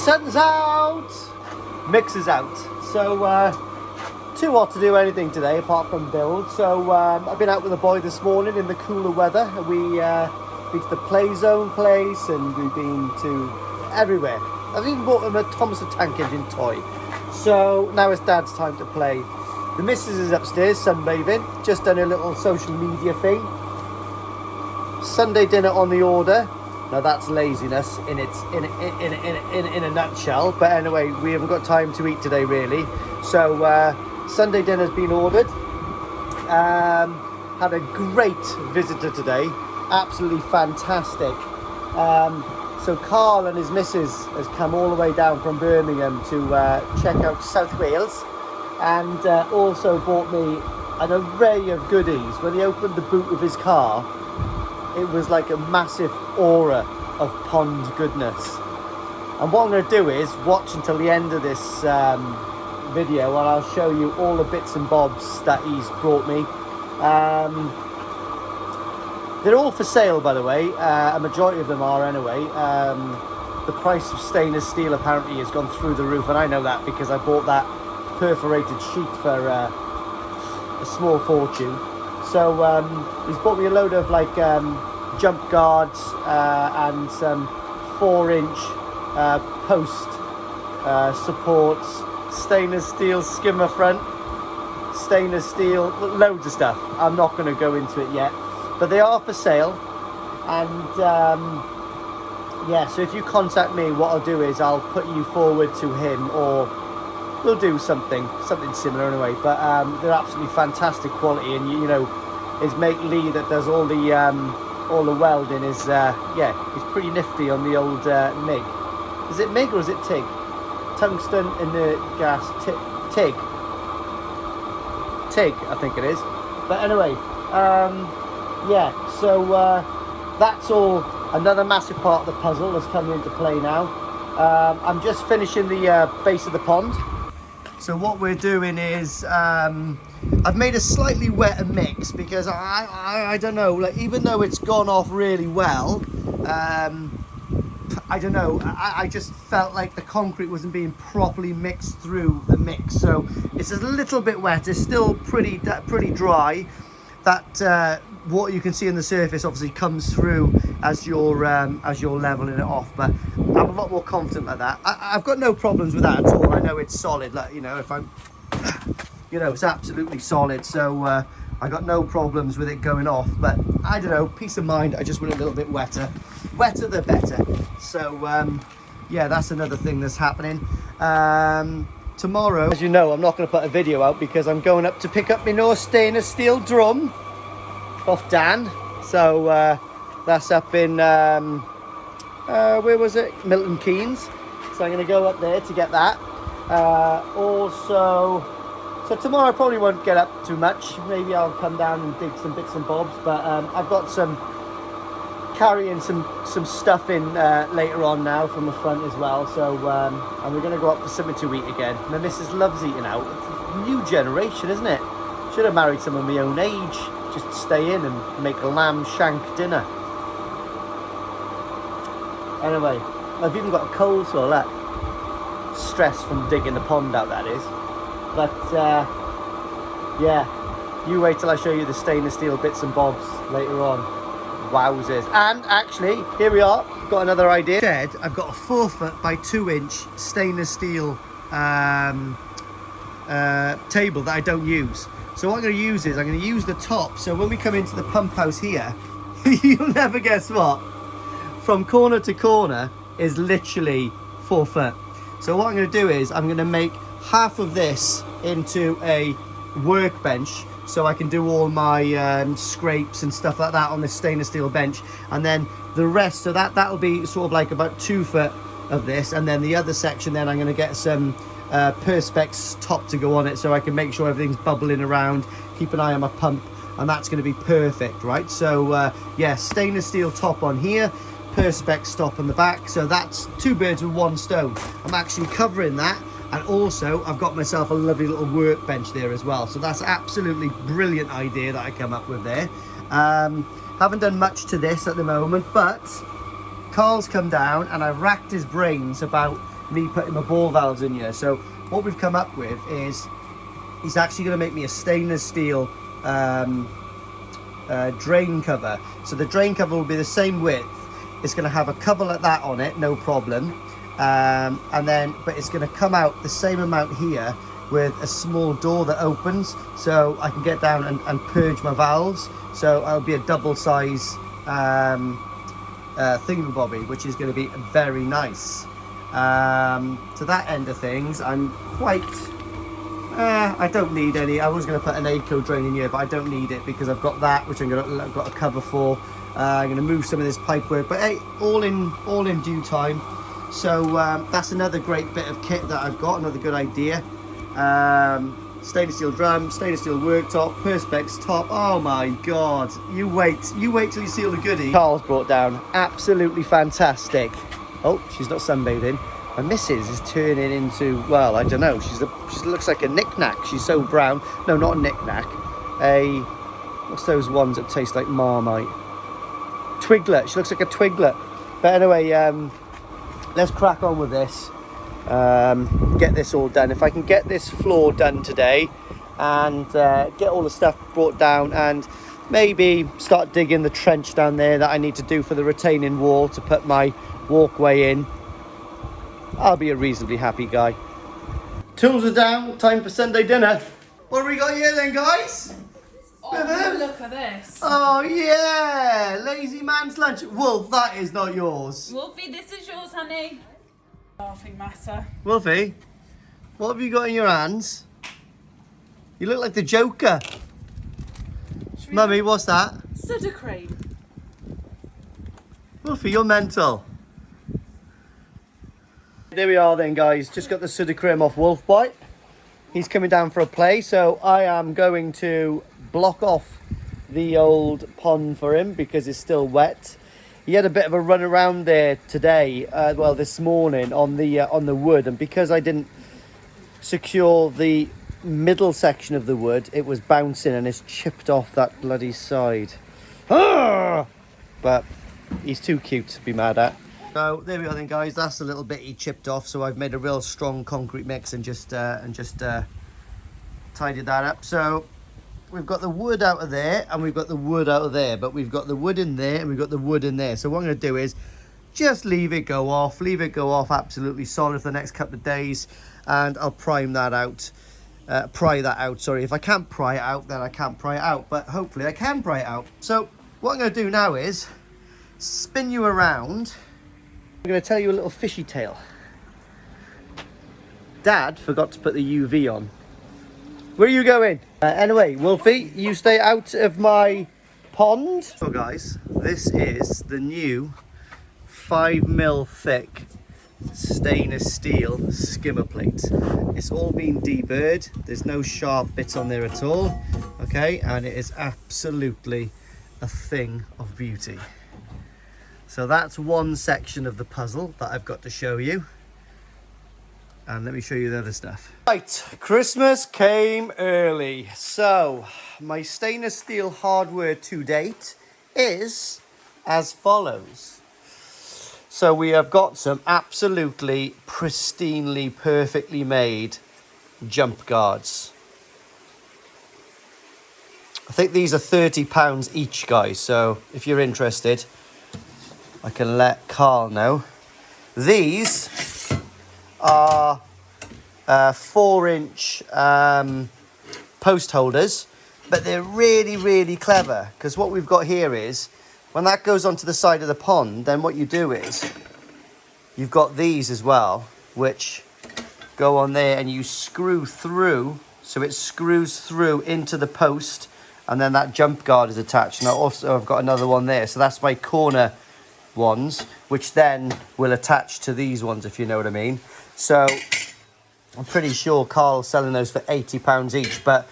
Sun's out, mixer's out, so too hot to do anything today apart from build. So I've been out with the boy this morning in the cooler weather. We've been to the play zone place and we've been to everywhere. I've even bought him a Thomas the Tank Engine toy. So now it's Dad's time to play. The missus is upstairs sunbathing, just done a little social media thing. Sunday dinner on the order. Now that's laziness in a nutshell. But anyway, we haven't got time to eat today really. So Sunday dinner's been ordered. Had a great visitor today, absolutely fantastic. So Carl and his missus has come all the way down from Birmingham to check out South Wales, and also bought me an array of goodies. When he opened the boot of his car, it was like a massive aura of pond goodness. And what I'm going to do is watch until the end of this video, and I'll show you all the bits and bobs that he's brought me. They're all for sale, by the way. A majority of them are anyway. The price of stainless steel apparently has gone through the roof, and I know that because I bought that perforated sheet for a small fortune. So he's bought me a load of like jump guards and some 4-inch post supports, stainless steel skimmer front, stainless steel, loads of stuff. I'm not going to go into it yet, but they are for sale. And yeah, so if you contact me, what I'll do is I'll put you forward to him, or we'll do something similar anyway. But they're absolutely fantastic quality, and you know, his mate Lee that does all the welding is yeah, he's pretty nifty on the old MIG. Is it MIG or is it TIG? Tungsten inert gas TIG, I think it is. But anyway, yeah, so that's all another massive part of the puzzle that's coming into play now. I'm just finishing the base of the pond. So what we're doing is I've made a slightly wetter mix because I don't know, like, even though it's gone off really well, I don't know, I just felt like the concrete wasn't being properly mixed through the mix. So it's a little bit wet. It's still pretty dry. That what you can see on the surface obviously comes through as you're leveling it off, but I'm a lot more confident like that. I've got no problems with that at all. I know it's solid, like, you know, if I'm, you know, it's absolutely solid, so I got no problems with it going off. But I don't know, peace of mind, I just went a little bit wetter the better. So yeah, that's another thing that's happening. Tomorrow, as you know, I'm not going to put a video out because I'm going up to pick up my new stainless steel drum off Dan. So that's up in where was it, Milton Keynes. So I'm going to go up there to get that. Also, so tomorrow I probably won't get up too much. Maybe I'll come down and dig some bits and bobs, but I've got carrying some stuff in later on now from the front as well. So and we're going to go up for something to eat again. My missus loves eating out. It's new generation, isn't it? Should have married someone my own age, just stay in and make a lamb shank dinner. Anyway, I've even got a cold sore, that stress from digging the pond out, that is. But yeah, you wait till I show you the stainless steel bits and bobs later on. Wowzers. And actually, here we are, got another idea. Instead, I've got a 4-foot by 2-inch stainless steel table that I don't use. So what I'm going to use is I'm going to use the top. So when we come into the pump house here, you'll never guess what. From corner to corner is literally 4 foot. So what I'm going to do is I'm going to make half of this into a workbench, so I can do all my scrapes and stuff like that on this stainless steel bench, and then the rest, so that'll be sort of like about 2 foot of this, and then the other section, then I'm going to get some perspex top to go on it, so I can make sure everything's bubbling around, keep an eye on my pump, and that's going to be perfect, right? So yeah, stainless steel top on here, perspex top on the back, so that's 2 birds with 1 stone. I'm actually covering that, and also I've got myself a lovely little workbench there as well. So that's absolutely brilliant idea that I come up with there. Haven't done much to this at the moment, but Carl's come down and I've racked his brains about me putting my ball valves in here. So what we've come up with is he's actually going to make me a stainless steel drain cover. So the drain cover will be the same width. It's going to have a cover like that on it, no problem. And then, but it's going to come out the same amount here with a small door that opens, so I can get down and purge my valves. So it'll be a double size thingamabobby, which is going to be very nice. To that end of things, I'm quite I don't need any. I was going to put an ACO drain in here, but I don't need it because I've got that, which I've got a cover for. I'm going to move some of this pipe work, but hey, all in due time. So that's another great bit of kit that I've got, another good idea. Stainless steel drum, stainless steel worktop, perspex top. Oh my god, you wait till you see all the goodies Carl's brought down. Absolutely fantastic. Oh, she's not sunbathing. My missus is turning into, well, I don't know, she looks like a knick-knack. She's so brown. No, not a knick-knack. What's those ones that taste like Marmite? Twiglet. She looks like a twiglet. But anyway, let's crack on with this. Get this all done. If I can get this floor done today and get all the stuff brought down and maybe start digging the trench down there that I need to do for the retaining wall to put my walkway in, I'll be a reasonably happy guy. Tools are down, time for Sunday dinner. What have we got here then, guys? Oh, look at this. Oh yeah, lazy man's lunch. Wolf, that is not yours. Wolfie, this is yours, honey. Nothing matter. Wolfie, what have you got in your hands? You look like the Joker. Mummy, what's that? Soda cream. Wolfie, you're mental. There we are then, guys. Just got the soda cream off Wolf Bite. He's coming down for a play, so I am going to block off the old pond for him because it's still wet. He had a bit of a run around there today, well, this morning on the wood, and because I didn't secure the middle section of the wood, it was bouncing and it's chipped off that bloody side. Ah! But he's too cute to be mad at. So there we are then, guys. That's a little bit he chipped off, so I've made a real strong concrete mix and just tidied that up. So we've got the wood out of there and we've got the wood out of there, but we've got the wood in there and we've got the wood in there. So what I'm going to do is just leave it go off absolutely solid for the next couple of days, and I'll prime that out. Pry that out, sorry. If I can't pry it out, then I can't pry it out, but hopefully I can pry it out. So what I'm going to do now is spin you around. I'm going to tell you a little fishy tale. Dad forgot to put the UV on. Where are you going? Anyway, Wolfie, you stay out of my pond. So guys, this is the new 5mm thick stainless steel skimmer plate. It's all been deburred. There's no sharp bits on there at all. Okay, and it is absolutely a thing of beauty. So that's one section of the puzzle that I've got to show you. And let me show you the other stuff. Right, Christmas came early. So my stainless steel hardware to date is as follows. So we have got some absolutely pristinely, perfectly made jump guards. I think these are £30 each, guys. So if you're interested, I can let Carl know. These are 4-inch post holders, but they're really, really clever, because what we've got here is when that goes onto the side of the pond, then what you do is you've got these as well, which go on there and you screw through, so it screws through into the post, and then that jump guard is attached. Now also I've got another one there, so that's my corner ones, which then will attach to these ones, if you know what I mean. So I'm pretty sure Carl's selling those for £80 each, but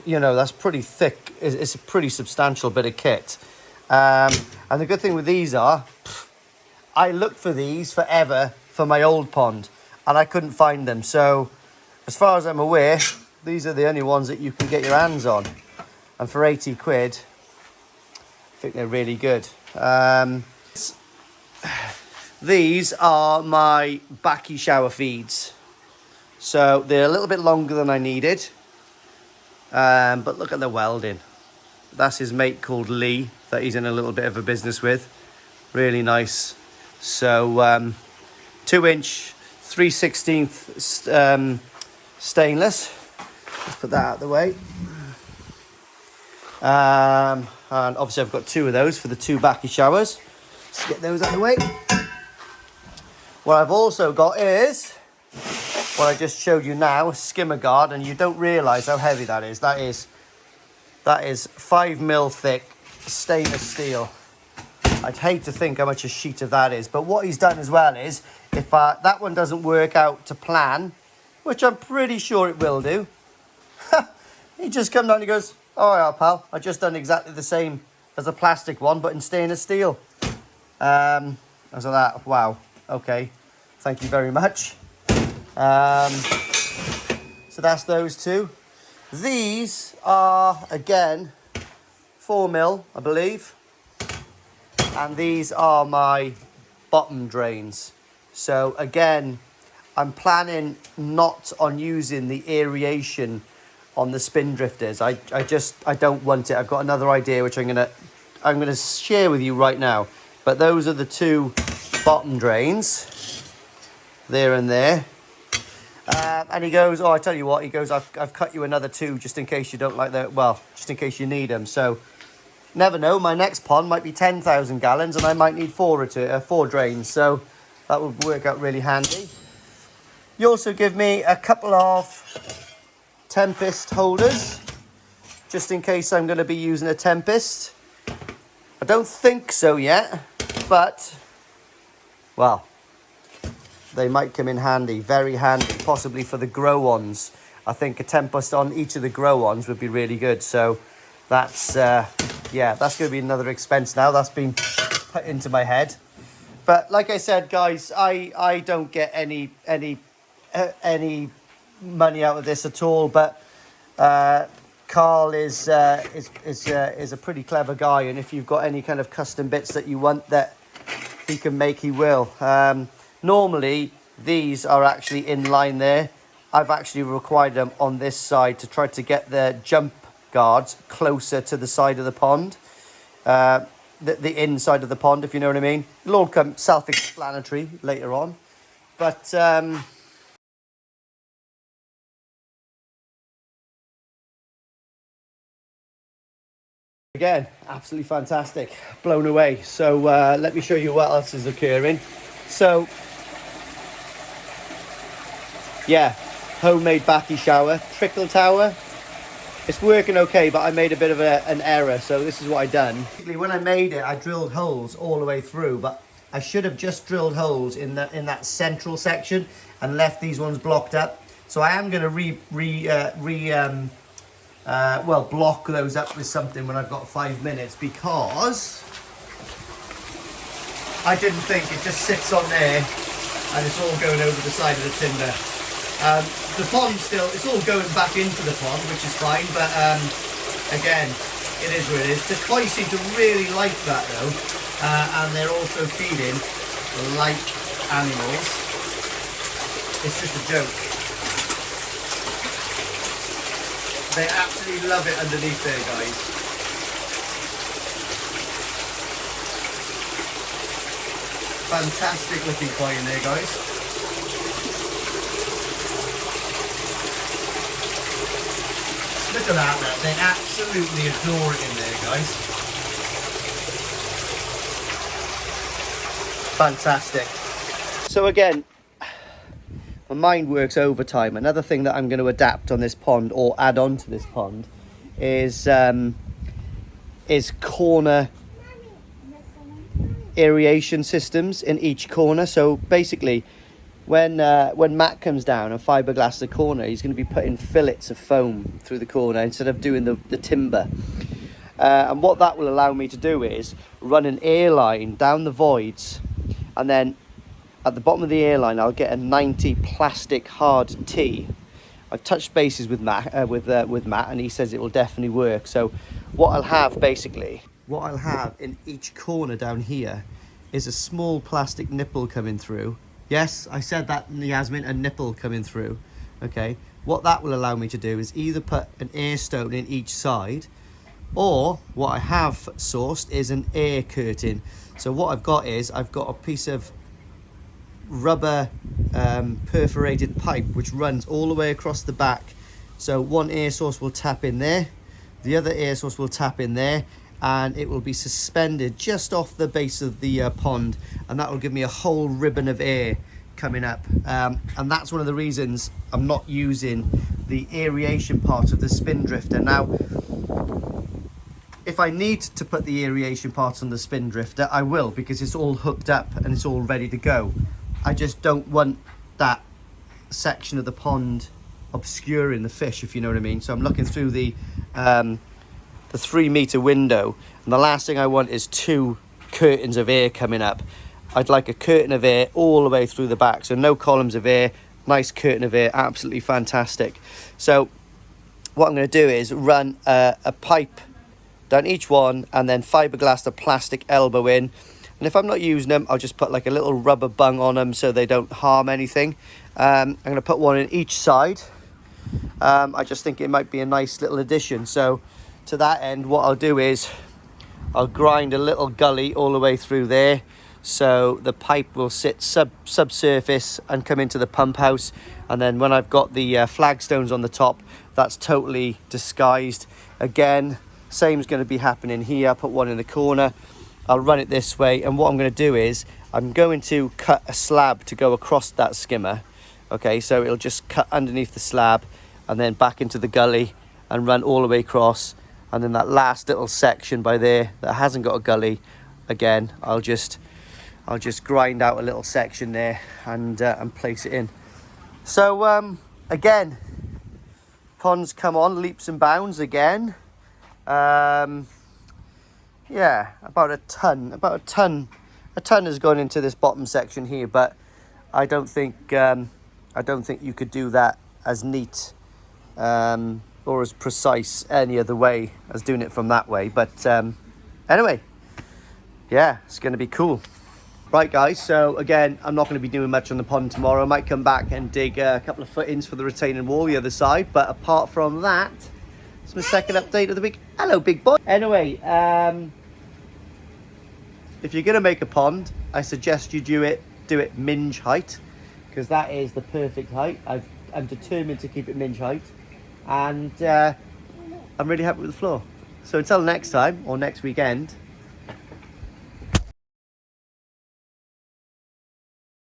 you know, that's pretty thick. It's a pretty substantial bit of kit. And the good thing with these are, I looked for these forever for my old pond and I couldn't find them. So as far as I'm aware, these are the only ones that you can get your hands on. And for 80 quid, I think they're really good. These are my backy shower feeds. So they're a little bit longer than I needed. But look at the welding. That's his mate called Lee that he's in a little bit of a business with. Really nice. So 2-inch 3/16 stainless. Let's put that out of the way. And obviously I've got 2 of those for the 2 backy showers. Let's get those out of the way. What I've also got is what I just showed you now, Skimmer Guard, and you don't realise how heavy that is. That is 5mm thick stainless steel. I'd hate to think how much a sheet of that is, but what he's done as well is, if that one doesn't work out to plan, which I'm pretty sure it will do, he just comes down and he goes, "Oh yeah, pal, I just done exactly the same as a plastic one, but in stainless steel." I was like that, wow, okay, thank you very much. So that's those 2. These are, again, 4mm, I believe. And these are my bottom drains. So again, I'm planning not on using the aeration on the spin drifters. I don't want it. I've got another idea which I'm gonna share with you right now. But those are the 2 bottom drains, there and there. And he goes, "Oh, I tell you what," he goes, I've cut you another 2 just in case you don't like that. Well, just in case you need them. So never know, my next pond might be 10,000 gallons and I might need 4 drains. So that would work out really handy. You also give me a couple of Tempest holders, just in case I'm going to be using a Tempest. I don't think so yet, but, well, they might come in handy, very handy, possibly for the grow-ons. I think a Tempest on each of the grow-ons would be really good. So that's, yeah, that's going to be another expense now. That's been put into my head. But like I said, guys, I don't get any money out of this at all. But Carl is a pretty clever guy, and if you've got any kind of custom bits that you want that he can make, he will. Normally these are actually in line there. I've actually required them on this side to try to get the jump guards closer to the side of the pond, the inside of the pond, if you know what I mean. It'll all come self-explanatory later on, but again, absolutely fantastic, blown away. So let me show you what else is occurring. So yeah, homemade backy shower, trickle tower. It's working okay, but I made a bit of an error, so this is what I done. When I made it, I drilled holes all the way through, but I should have just drilled holes in that central section and left these ones blocked up. So I am going to block those up with something when I've got 5 minutes, because I didn't think it just sits on there and it's all going over the side of the timber. The pond still, it's all going back into the pond, which is fine, but again, it is what it is. The koi seem to really like that though, and they're also feeding like animals. It's just a joke. They absolutely love it underneath there, guys. Fantastic looking koi in there, guys. Look at that, look. They absolutely adore it in there, guys. Fantastic. So again, my mind works overtime. Another thing that I'm going to adapt on this pond, or add on to this pond, is corner aeration systems in each corner. So basically, when Matt comes down and fiberglass the corner, he's going to be putting fillets of foam through the corner instead of doing the timber. And what that will allow me to do is run an air line down the voids, and then at the bottom of the airline, I'll get a 90 plastic hard tee. I've touched bases with Matt, and he says it will definitely work. So what I'll have in each corner down here is a small plastic nipple coming through. Yes, I said that, Yasmin, a nipple coming through. Okay, what that will allow me to do is either put an air stone in each side, or what I have sourced is an air curtain. So what I've got is, I've got a piece of rubber perforated pipe which runs all the way across the back. So one air source will tap in there, the other air source will tap in there, and it will be suspended just off the base of the pond, and that will give me a whole ribbon of air coming up. And that's one of the reasons I'm not using the aeration part of the spin drifter. Now, if I need to put the aeration part on the spin drifter, I will, because it's all hooked up and it's all ready to go. I just don't want that section of the pond obscuring the fish, if you know what I mean. So I'm looking through the 3-meter window, and the last thing I want is 2 curtains of air coming up. I'd like a curtain of air all the way through the back, so no columns of air, nice curtain of air, absolutely fantastic. So what I'm going to do is run a pipe down each one, and then fiberglass the plastic elbow in. And if I'm not using them, I'll just put like a little rubber bung on them so they don't harm anything. I'm going to put one in each side. I just think it might be a nice little addition. So to that end, what I'll do is I'll grind a little gully all the way through there, so the pipe will sit subsurface and come into the pump house. And then when I've got the flagstones on the top, that's totally disguised. Again, same's going to be happening here. I'll put one in the corner. I'll run it this way, and what I'm going to do is I'm going to cut a slab to go across that skimmer. Okay, so it'll just cut underneath the slab and then back into the gully and run all the way across. And then that last little section by there that hasn't got a gully, again, I'll just grind out a little section there and place it in. So again, ponds come on leaps and bounds again. Yeah, about a ton has gone into this bottom section here, but I don't think you could do that as neat or as precise any other way as doing it from that way. But anyway, yeah, it's going to be cool. Right guys, so again, I'm not going to be doing much on the pond tomorrow. I might come back and dig a couple of footings for the retaining wall the other side, but apart from that, it's my second update of the week. Hello, big boy. Anyway, if you're going to make a pond, I suggest you do it minge height, because that is the perfect height. I'm determined to keep it minge height, and I'm really happy with the floor. So until next time, or next weekend,